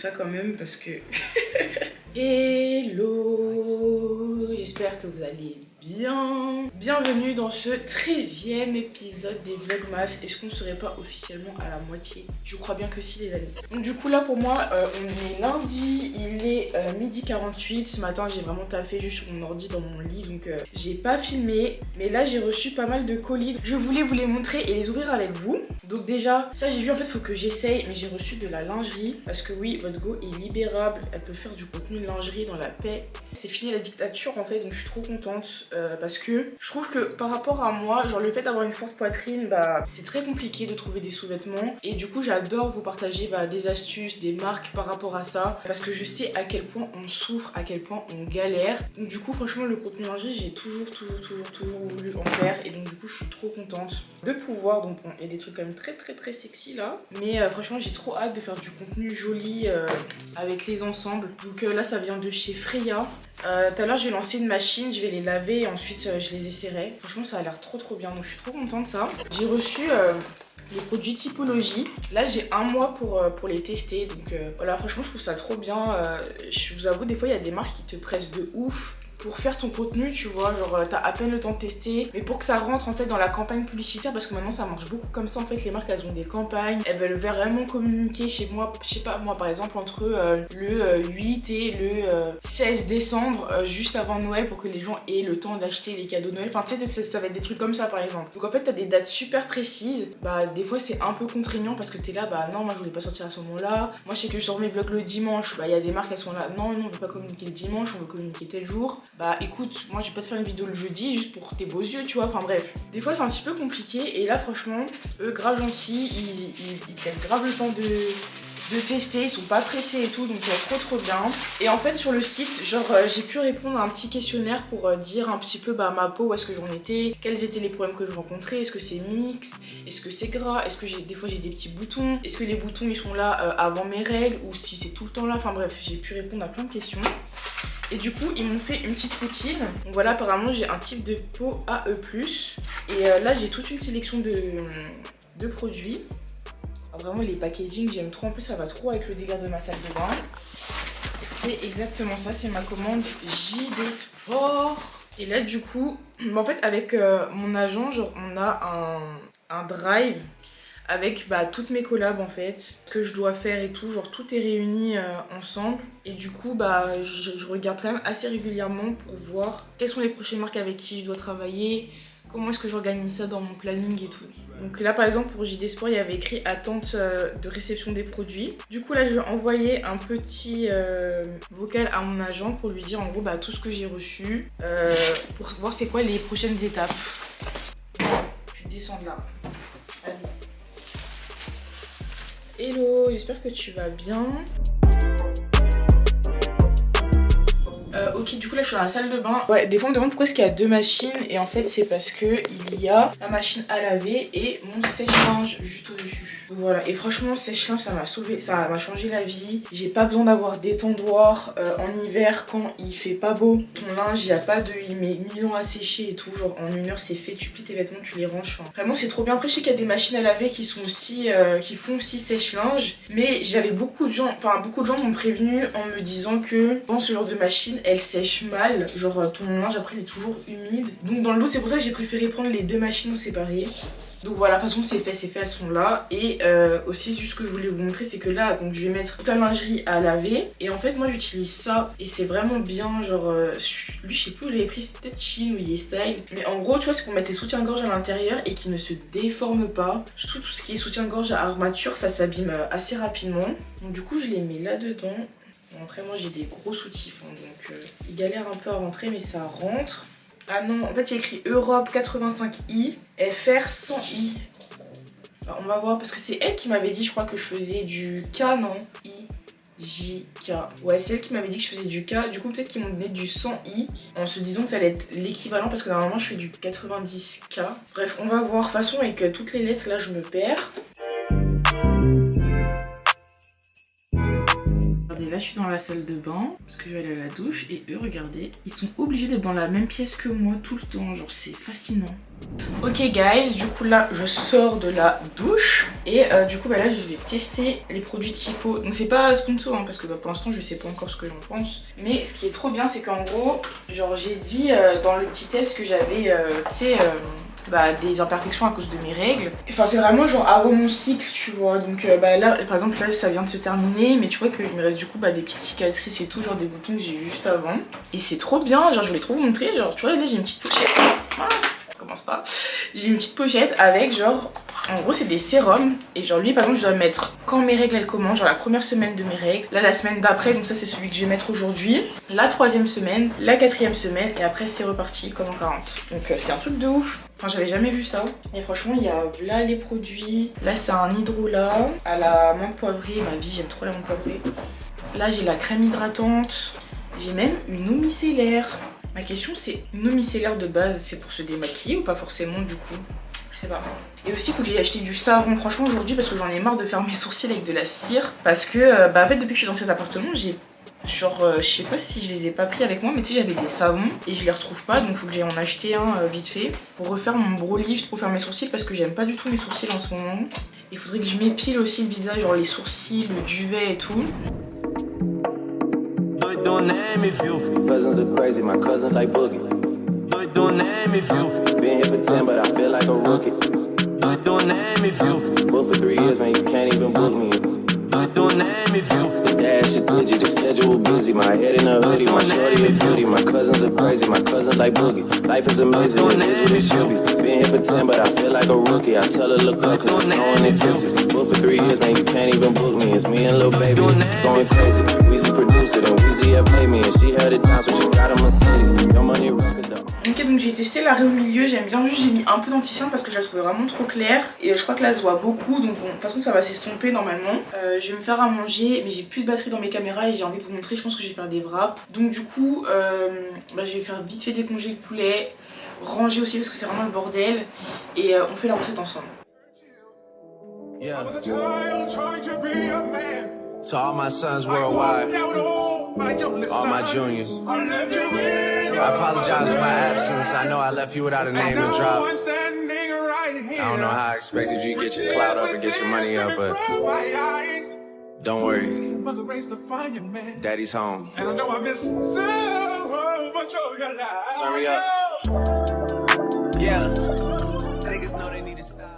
ça quand même parce que... Hello, j'espère que vous allez bien. Bienvenue dans ce 13e épisode des Vlogmas. Est-ce qu'on ne serait pas officiellement à la moitié? Je crois bien que si les amis. Donc du coup là pour moi on est lundi, il est 12h48. Ce matin j'ai vraiment taffé juste sur mon ordi dans mon lit, donc j'ai pas filmé. Mais là j'ai reçu pas mal de colis. Je voulais vous les montrer et les ouvrir avec vous. Donc déjà ça j'ai vu, en fait faut que j'essaye, mais j'ai reçu de la lingerie. Parce que oui, votre go est libérable, elle peut faire du contenu de lingerie dans la paix. C'est fini la dictature en fait, donc je suis trop contente. Parce que je trouve que par rapport à moi, genre le fait d'avoir une forte poitrine, c'est très compliqué de trouver des sous-vêtements. Et du coup j'adore vous partager des astuces, des marques par rapport à ça, parce que je sais à quel point on souffre, à quel point on galère. Donc du coup franchement le contenu lingerie j'ai toujours voulu en faire, et donc du coup je suis trop contente de pouvoir. Donc bon, il y a des trucs quand même très sexy là, mais franchement j'ai trop hâte de faire du contenu joli avec les ensembles. Donc là ça vient de chez Freya. Tout à l'heure j'ai lancé une machine, je vais les laver et ensuite je les essaierai. Franchement ça a l'air trop bien, donc je suis trop contente de ça. J'ai reçu les produits typologie. Là j'ai un mois pour les tester, donc voilà, franchement je trouve ça trop bien. Je vous avoue, des fois il y a des marques qui te pressent de ouf pour faire ton contenu, tu vois, genre t'as à peine le temps de tester, mais pour que ça rentre en fait dans la campagne publicitaire, parce que maintenant ça marche beaucoup comme ça en fait, les marques elles ont des campagnes, elles veulent vraiment communiquer chez moi, je sais pas moi par exemple entre le 8 et le 16 décembre, juste avant Noël, pour que les gens aient le temps d'acheter les cadeaux de Noël, enfin tu sais ça va être des trucs comme ça par exemple. Donc en fait t'as des dates super précises, des fois c'est un peu contraignant parce que t'es là, non moi je voulais pas sortir à ce moment là, moi je sais que je sors mes vlogs le dimanche, y a des marques elles sont là, non on veut pas communiquer le dimanche, on veut communiquer tel jour. Écoute, moi je vais pas te faire une vidéo le jeudi juste pour tes beaux yeux, tu vois, enfin bref. Des fois c'est un petit peu compliqué, et là franchement, eux grave gentils, ils te laissent grave le temps de tester, ils sont pas pressés et tout, donc trop bien. Et en fait sur le site, genre j'ai pu répondre à un petit questionnaire pour dire un petit peu ma peau, où est-ce que j'en étais, quels étaient les problèmes que je rencontrais, est-ce que c'est mixte, est-ce que c'est gras, est-ce que des fois j'ai des petits boutons, est-ce que les boutons ils sont là avant mes règles, ou si c'est tout le temps là, enfin bref, j'ai pu répondre à plein de questions. Et du coup ils m'ont fait une petite routine. Donc voilà, apparemment j'ai un type de peau AE+, et là j'ai toute une sélection de produits. Alors vraiment les packaging j'aime trop, en plus ça va trop avec le délire de ma salle de bain. C'est exactement ça, c'est ma commande JD Sport. Et là du coup, en fait avec mon agent, genre on a un drive avec toutes mes collabs en fait, ce que je dois faire et tout, genre tout est réuni ensemble. Et du coup je regarde quand même assez régulièrement pour voir quelles sont les prochaines marques avec qui je dois travailler, comment est-ce que j'organise ça dans mon planning et tout. Donc là par exemple pour JD Sport il y avait écrit attente de réception des produits. Du coup là je vais envoyer un petit vocal à mon agent pour lui dire en gros tout ce que j'ai reçu, pour voir c'est quoi les prochaines étapes. Je descends de là. Allez. Hello, j'espère que tu vas bien. Ok, du coup là je suis dans la salle de bain. Ouais, des fois on me demande pourquoi est-ce qu'il y a deux machines, et en fait c'est parce que il y a la machine à laver et mon sèche-linge juste au-dessus. Donc voilà, et franchement sèche-linge ça m'a sauvé, ça m'a changé la vie. J'ai pas besoin d'avoir d'étendoir en hiver quand il fait pas beau. Ton linge, il met 1000 ans à sécher et tout, genre en 1 heure c'est fait, tu plies tes vêtements, tu les ranges. Enfin, vraiment c'est trop bien. Après je sais qu'il y a des machines à laver qui sont aussi, qui font aussi sèche-linge, mais j'avais beaucoup de gens m'ont prévenu en me disant que bon, ce genre de machine elle sèche mal, genre ton linge après il est toujours humide. Donc dans le doute c'est pour ça que j'ai préféré prendre les deux machines séparées. Donc voilà, de toute façon c'est fait, elles sont là. Et aussi juste ce que je voulais vous montrer, c'est que là donc je vais mettre toute la lingerie à laver. Et en fait moi j'utilise ça et c'est vraiment bien, genre lui je sais plus où je l'avais pris, c'est peut-être Shein ou YesStyle. Mais en gros tu vois c'est pour mettre tes soutiens-gorge à l'intérieur et qui ne se déforment pas. Surtout tout ce qui est soutien-gorge à armature, ça s'abîme assez rapidement. Donc du coup je les mets là dedans. Après moi j'ai des gros soutifs donc ils galèrent un peu à rentrer, mais ça rentre. Ah non, en fait il y a écrit Europe 85i, FR 100i. Alors, on va voir parce que c'est elle qui m'avait dit, je crois que je faisais du K, non I, J, K. Ouais, c'est elle qui m'avait dit que je faisais du K. Du coup peut-être qu'ils m'ont donné du 100i en se disant que ça allait être l'équivalent, parce que normalement je fais du 90K. Bref, on va voir. De toute façon avec toutes les lettres là je me perds. là je suis dans la salle de bain parce que je vais aller à la douche et eux regardez, ils sont obligés d'être dans la même pièce que moi tout le temps, genre c'est fascinant. Ok guys, du coup là je sors de la douche et du coup bah là je vais tester les produits Typo. Donc c'est pas sponsor hein, parce que bah, pour l'instant je sais pas encore ce que j'en pense. Mais ce qui est trop bien c'est qu'en gros, genre j'ai dit dans le petit test que j'avais, tu sais... des imperfections à cause de mes règles. Enfin c'est vraiment genre avant mon cycle tu vois. Donc bah là par exemple là ça vient de se terminer. Mais tu vois qu'il me reste du coup des petites cicatrices et tout. Genre des boutons que j'ai eu juste avant. Et c'est trop bien. Genre je voulais trop vous montrer. Genre tu vois là j'ai une petite pochette. Mince, ça commence pas. J'ai une petite pochette avec genre... En gros c'est des sérums. Et genre lui par exemple je dois mettre quand mes règles elles commencent. Genre la première semaine de mes règles. Là la semaine d'après. Donc ça c'est celui que je vais mettre aujourd'hui. La 3e semaine. La 4e semaine. Et après c'est reparti comme en 40. Donc c'est un truc de ouf. Enfin j'avais jamais vu ça. Et franchement il y a là les produits. Là c'est un hydrolat à la menthe poivrée. Ma vie j'aime trop la menthe poivrée. Là j'ai la crème hydratante. J'ai même une eau micellaire. Ma question c'est, une eau micellaire de base c'est pour se démaquiller ou pas forcément du coup? Je sais pas. Et aussi il faut que j'aille acheter du savon franchement aujourd'hui parce que j'en ai marre de faire mes sourcils avec de la cire. Parce que en fait depuis que je suis dans cet appartement j'ai... Genre je sais pas si je les ai pas pris avec moi mais tu sais j'avais des savons et je les retrouve pas donc faut que j'aille en acheter un vite fait pour refaire mon brow lift pour faire mes sourcils parce que j'aime pas du tout mes sourcils en ce moment. Il faudrait que je m'épile aussi le visage, genre les sourcils, le duvet et tout. Dash it, digi, the schedule busy. My head in a hoodie, my shorty a beauty. My cousins are crazy, my cousins like boogie. Life is amazing, it is what it should be. Been here for 10, but I feel like a rookie. I tell her look up, cause it's snowing in Texas. Booked for 3 years, man, you can't even book me. It's me and Lil Baby, going crazy. Weezy produced it, and Weezy have paid me. And she held it down, so she got a Mercedes. Your money rockers, though. Ok donc j'ai testé l'arrêt au milieu, j'aime bien, juste j'ai mis un peu d'anti-cerne parce que je la trouvais vraiment trop claire. Et je crois que là elle se voit beaucoup donc bon de toute façon ça va s'estomper normalement. Je vais me faire à manger mais j'ai plus de batterie dans mes caméras et j'ai envie de vous montrer, je pense que je vais faire des wraps. Donc du coup je vais faire vite fait décongeler le poulet, ranger aussi parce que c'est vraiment le bordel. Et on fait la recette ensemble. Yeah. To all my sons worldwide, all my juniors, I apologize for my absence. I know I left you without a name to drop. I don't know how I expected you to get your clout up and get your money up, but don't worry, Daddy's home. Turn me up. Yeah. Niggas know they need to stop.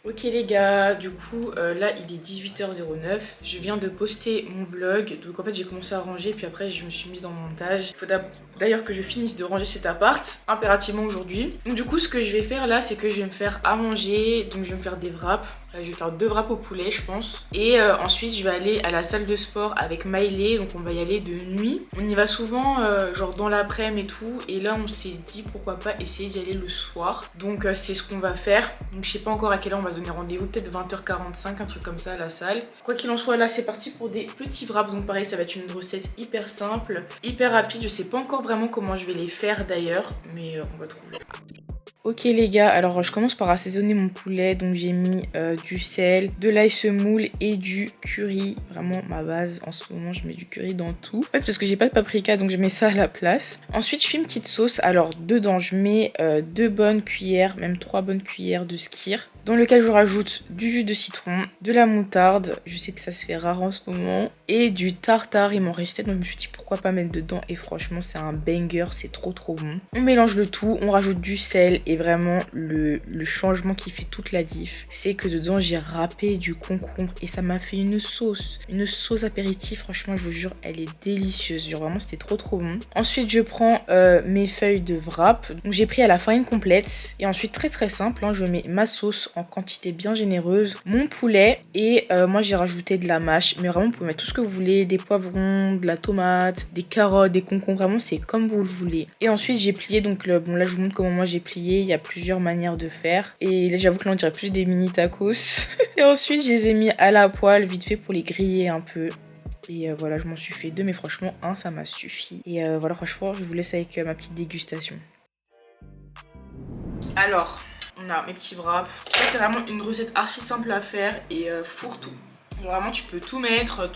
Ok les gars, du coup là il est 18h09, je viens de poster mon vlog, donc en fait j'ai commencé à ranger puis après je me suis mise dans le montage. Il faut d'ailleurs que je finisse de ranger cet appart, impérativement aujourd'hui. Donc du coup ce que je vais faire là c'est que je vais me faire à manger, donc je vais me faire des wraps. Je vais faire 2 wraps au poulet je pense. Et ensuite je vais aller à la salle de sport avec Miley, donc on va y aller de nuit. On y va souvent genre dans l'après-midi et tout. Et là on s'est dit pourquoi pas essayer d'y aller le soir. Donc c'est ce qu'on va faire. Donc je sais pas encore à quelle heure on va se donner rendez-vous, peut-être 20h45, un truc comme ça à la salle. Quoi qu'il en soit là c'est parti pour des petits wraps. Donc pareil ça va être une recette hyper simple, hyper rapide. Je sais pas encore vraiment comment je vais les faire d'ailleurs, mais on va trouver. Ok les gars, alors je commence par assaisonner mon poulet, donc j'ai mis du sel, de l'ail semoule et du curry, vraiment ma base en ce moment, je mets du curry dans tout. En fait parce que j'ai pas de paprika donc je mets ça à la place. Ensuite je fais une petite sauce, alors dedans je mets 2 bonnes cuillères, même 3 bonnes cuillères de skyr, dans lequel je rajoute du jus de citron, de la moutarde, je sais que ça se fait rare en ce moment, et du tartare, il m'en restait donc je me suis dit pourquoi pas mettre dedans et franchement c'est un banger, c'est trop bon. On mélange le tout, on rajoute du sel et vraiment le changement qui fait toute la diff, c'est que dedans j'ai râpé du concombre et ça m'a fait une sauce apéritif, franchement je vous jure elle est délicieuse, genre vraiment c'était trop bon. Ensuite je prends mes feuilles de wrap, donc j'ai pris à la farine complète et ensuite très simple, hein, je mets ma sauce en quantité bien généreuse, mon poulet et moi j'ai rajouté de la mâche, mais vraiment vous pouvez mettre tout ce que vous voulez, des poivrons, de la tomate, des carottes, des concombres, vraiment c'est comme vous le voulez. Et ensuite j'ai plié, donc bon là je vous montre comment moi j'ai plié, il y a plusieurs manières de faire et là j'avoue que là on dirait plus des mini tacos. Et ensuite je les ai mis à la poêle vite fait pour les griller un peu. Et voilà, je m'en suis fait 2 mais franchement un ça m'a suffi. Et voilà, franchement je vous laisse avec ma petite dégustation. Alors on a mes petits wraps. Ça c'est vraiment une recette archi simple à faire et fourre-tout. Vraiment tu peux tout mettre,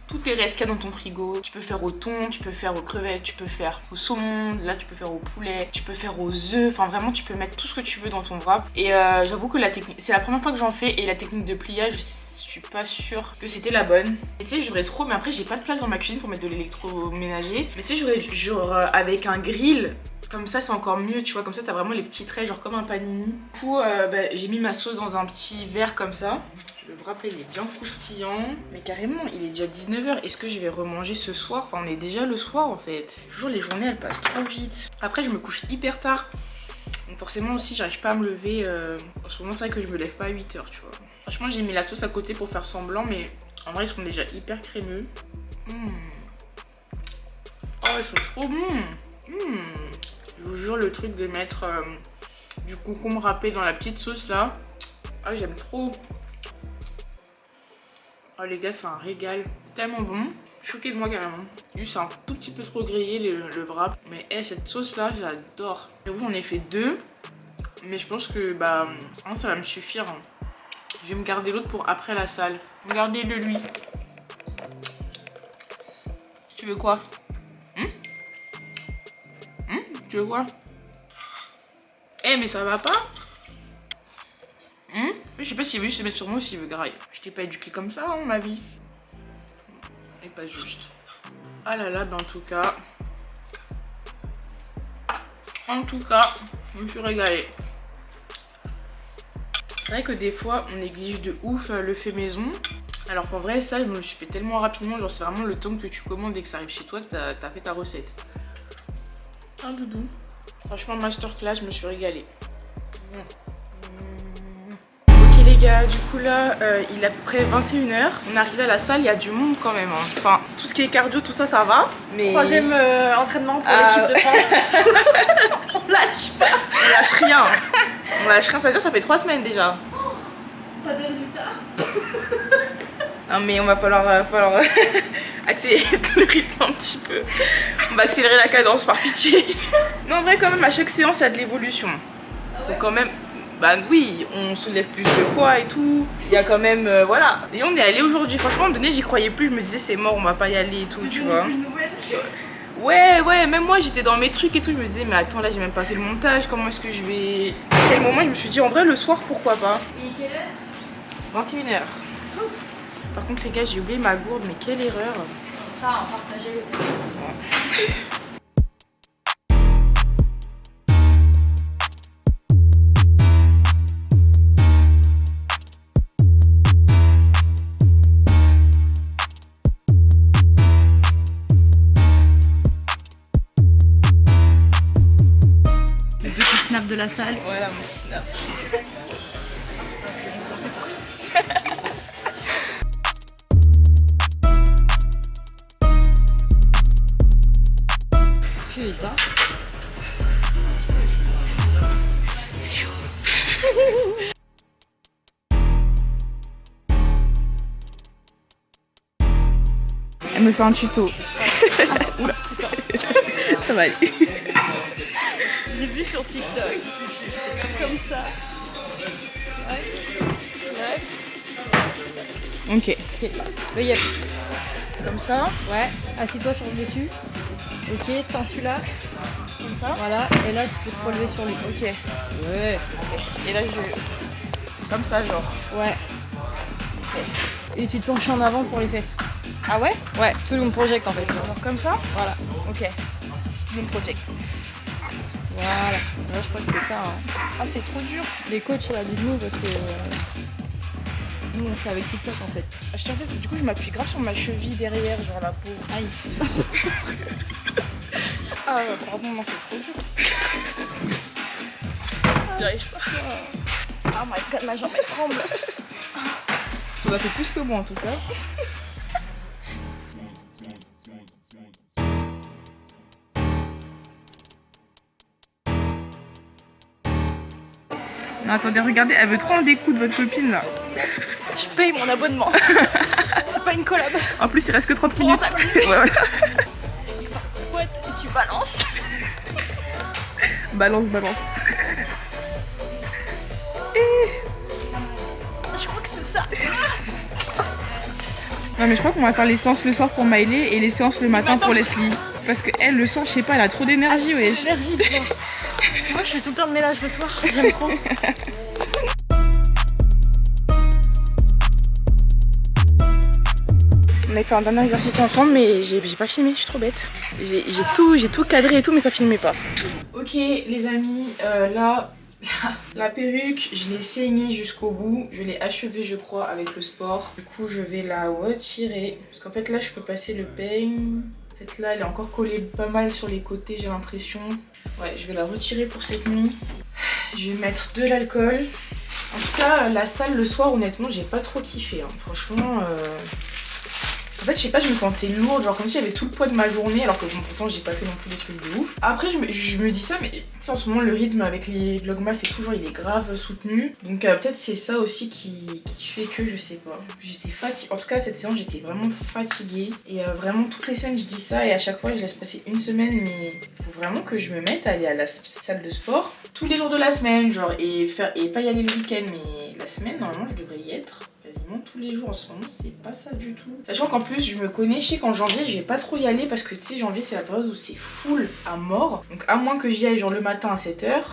tout tous tes restes qu'il y a dans ton frigo. Tu peux faire au thon, tu peux faire aux crevettes, tu peux faire au saumon, là tu peux faire au poulet, tu peux faire aux œufs, enfin vraiment tu peux mettre tout ce que tu veux dans ton wrap. Et j'avoue que la technique, c'est la première fois que j'en fais et la technique de pliage, je suis pas sûre que c'était la bonne. Et tu sais, j'aurais trop, mais après j'ai pas de place dans ma cuisine pour mettre de l'électroménager. Mais tu sais, j'aurais genre avec un grill. Comme ça c'est encore mieux, tu vois, comme ça t'as vraiment les petits traits, genre comme un panini. Du coup, j'ai mis ma sauce dans un petit verre comme ça. Le wrap il est bien croustillant. Mais carrément, il est déjà 19h. Est-ce que je vais remanger ce soir? Enfin, on est déjà le soir en fait. Toujours les journées elles passent trop vite. Après, je me couche hyper tard. Donc forcément aussi, j'arrive pas à me lever. En ce moment, c'est vrai que je me lève pas à 8h, tu vois. Franchement, j'ai mis la sauce à côté pour faire semblant, mais en vrai, ils sont déjà hyper crémeux. Oh, ils sont trop bons. Je vous jure, le truc de mettre du concombre râpé dans la petite sauce là. Ah, j'aime trop. Oh les gars, c'est un régal. Tellement bon. Choqué de moi carrément. Juste un tout petit peu trop grillé le wrap. Mais cette sauce là, j'adore. J'avoue, j'en ai fait 2. Mais je pense que ça va me suffire. Je vais me garder l'autre pour après la salle. Regardez-le lui. Tu veux quoi? Tu veux quoi? Mais ça va pas? Je sais pas s'il veut juste se mettre sur moi ou s'il veut graille. Je t'ai pas éduqué comme ça, ma vie. Et pas juste. Ah là là, en tout cas. Je me suis régalée. C'est vrai que des fois, on néglige de ouf le fait maison. Alors qu'en vrai, ça, je me le suis fait tellement rapidement. Genre, c'est vraiment le temps que tu commandes et que ça arrive chez toi, t'as fait ta recette. Un doudou. Franchement, masterclass, je me suis régalée. Ok les gars, du coup là, il est à peu près 21h. On est arrivé à la salle, il y a du monde quand même. Enfin, tout ce qui est cardio, tout ça, ça va. Mais... Troisième entraînement pour l'équipe de France. On lâche pas. On lâche rien. On lâche rien, ça veut dire ça fait 3 semaines déjà. Pas de résultats. Non mais on va falloir accélérer le rythme un petit peu. On va accélérer la cadence par pitié. Non en vrai quand même à chaque séance il y a de l'évolution. Faut quand même... oui, on soulève plus de poids et tout. Il y a quand même... voilà. Et on est allé aujourd'hui. Franchement à un moment donné j'y croyais plus. Je me disais c'est mort, on va pas y aller et tout, tu vois. Ouais, même moi j'étais dans mes trucs et tout. Je me disais mais attends là j'ai même pas fait le montage. Comment est-ce que je vais... À quel moment je me suis dit en vrai le soir pourquoi pas. Et quelle heure? 21h. Par contre les gars j'ai oublié ma gourde, mais quelle erreur. Ça, on partageait le temps. Le petit snap de la salle. Voilà mon petit snap. Putain. C'est chaud. Elle me fait un tuto. Oula. Ça va aller. J'ai vu sur TikTok. Comme ça. Ouais. Ok. Veuillez. Comme ça. Ouais. Assis-toi sur le dessus. Ok, tends celui-là. Comme ça. Voilà. Et là, tu peux te relever sur lui. Ok. Ouais. Et là je... Comme ça genre. Ouais. Et tu te penches en avant pour les fesses. Ah ouais? Ouais, tout le monde project en fait. Genre comme ça? Voilà. Ok. Tout le monde project. Voilà. Là, je crois que c'est ça. Hein. Ah c'est trop dur. Les coachs, là, dites-nous parce que nous, on fait avec TikTok en fait. En fait, du coup, je m'appuie grave sur ma cheville derrière, genre la peau. Aïe. Ah, pardon, non, c'est trop dur. J'y arrive pas. Oh my god, ma jambe elle tremble. Ça fait plus que moi en tout cas. Non, attendez, regardez, elle veut trop en découdre votre copine là. Je paye mon abonnement. C'est pas une collab. En plus, il reste que 30 minutes. Ouais, voilà. Squat et tu balances. Balance. Je crois que c'est ça. Non mais je crois qu'on va faire les séances le soir pour Miley et les séances le matin pour Leslie. Parce que elle, le soir, je sais pas, elle a trop d'énergie, wesh. Énergie, tu vois. Moi, je fais tout le temps le ménage le soir. J'aime trop. On a fait un dernier exercice ensemble, mais j'ai pas filmé, je suis trop bête. J'ai tout cadré et tout, mais ça filmait pas. Ok, les amis, là, la perruque, je l'ai saignée jusqu'au bout. Je l'ai achevée, je crois, avec le sport. Du coup, je vais la retirer. Parce qu'en fait, là, je peux passer le peigne. En fait, là, elle est encore collée pas mal sur les côtés, j'ai l'impression. Ouais, je vais la retirer pour cette nuit. Je vais mettre de l'alcool. En tout cas, la salle le soir, honnêtement, j'ai pas trop kiffé. Hein. Franchement, en fait, je sais pas, je me sentais lourde, genre comme si j'avais tout le poids de ma journée, alors que bon, pourtant, j'ai pas fait non plus des trucs de ouf. Après, je me dis ça, mais en ce moment, le rythme avec les vlogmas, c'est toujours, il est grave soutenu. Donc, peut-être c'est ça aussi qui fait que, je sais pas. J'étais fatiguée. En tout cas, cette séance, j'étais vraiment fatiguée. Et vraiment, toutes les semaines, je dis ça, et à chaque fois, je laisse passer une semaine, mais faut vraiment que je me mette à aller à la salle de sport tous les jours de la semaine, genre, et pas y aller le week-end, mais la semaine, normalement, je devrais y être. Quasiment tous les jours en ce moment, c'est pas ça du tout. Sachant qu'en plus, je me connais, je sais qu'en janvier, je vais pas trop y aller parce que tu sais, janvier, c'est la période où c'est full à mort. Donc, à moins que j'y aille genre le matin à 7h,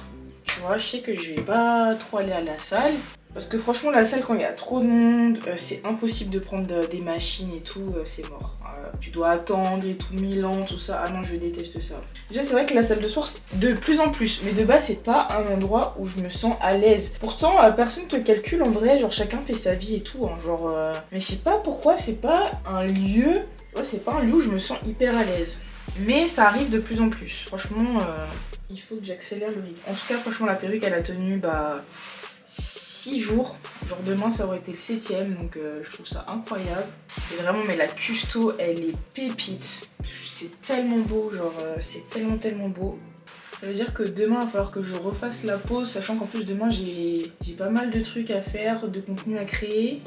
tu vois, je sais que je vais pas trop aller à la salle. Parce que franchement, la salle, quand il y a trop de monde, c'est impossible de prendre des machines et tout, c'est mort. Tu dois attendre et tout, 1000 ans, tout ça. Ah non, je déteste ça. Déjà, c'est vrai que la salle de sport, de plus en plus. Mais de base, c'est pas un endroit où je me sens à l'aise. Pourtant, personne te calcule en vrai, genre chacun fait sa vie et tout. Hein, genre, mais je sais pas pourquoi, c'est pas un lieu. Ouais, c'est pas un lieu où je me sens hyper à l'aise. Mais ça arrive de plus en plus. Franchement, il faut que j'accélère le rythme. En tout cas, franchement, la perruque, elle a tenu 6 jours. Genre demain ça aurait été le 7ème, donc je trouve ça incroyable. Et vraiment, mais la custo, elle est pépite. C'est tellement beau, genre c'est tellement beau. Ça veut dire que demain il va falloir que je refasse la pause, sachant qu'en plus demain j'ai pas mal de trucs à faire, de contenu à créer.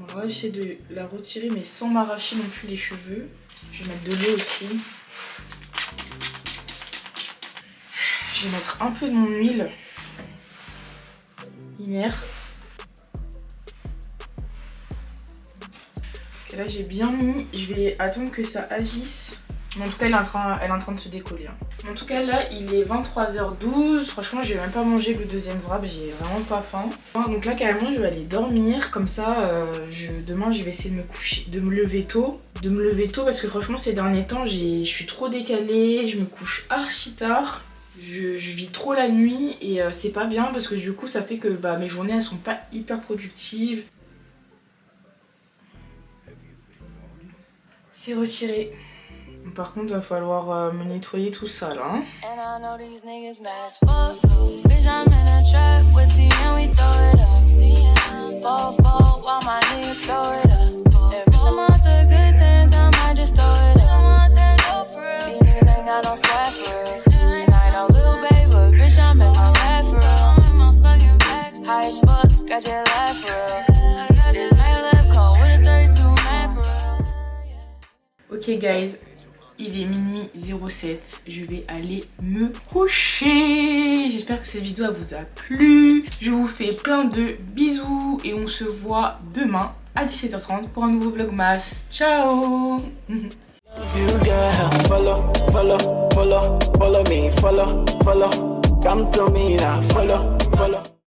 Voilà, j'essaie de la retirer mais sans m'arracher non plus les cheveux. Je vais mettre de l'eau aussi. Je vais mettre un peu de mon huile. Himer. Là j'ai bien mis, je vais attendre que ça agisse. Mais en tout cas elle est en train de se décoller. Hein. En tout cas là il est 23h12. Franchement je vais même pas manger le deuxième wrap, j'ai vraiment pas faim. Donc là carrément je vais aller dormir. Comme ça demain je vais essayer de me coucher, de me lever tôt. Parce que franchement ces derniers temps je suis trop décalée, je me couche archi tard. Je vis trop la nuit et c'est pas bien parce que du coup ça fait que mes journées elles sont pas hyper productives. C'est retiré. Par contre, il va falloir me nettoyer tout ça là. Hein. Ok guys, il est minuit 07, je vais aller me coucher. J'espère que cette vidéo vous a plu. Je vous fais plein de bisous et on se voit demain à 17h30 pour un nouveau vlogmas. Ciao. Follow me, follow. Come to me now, follow.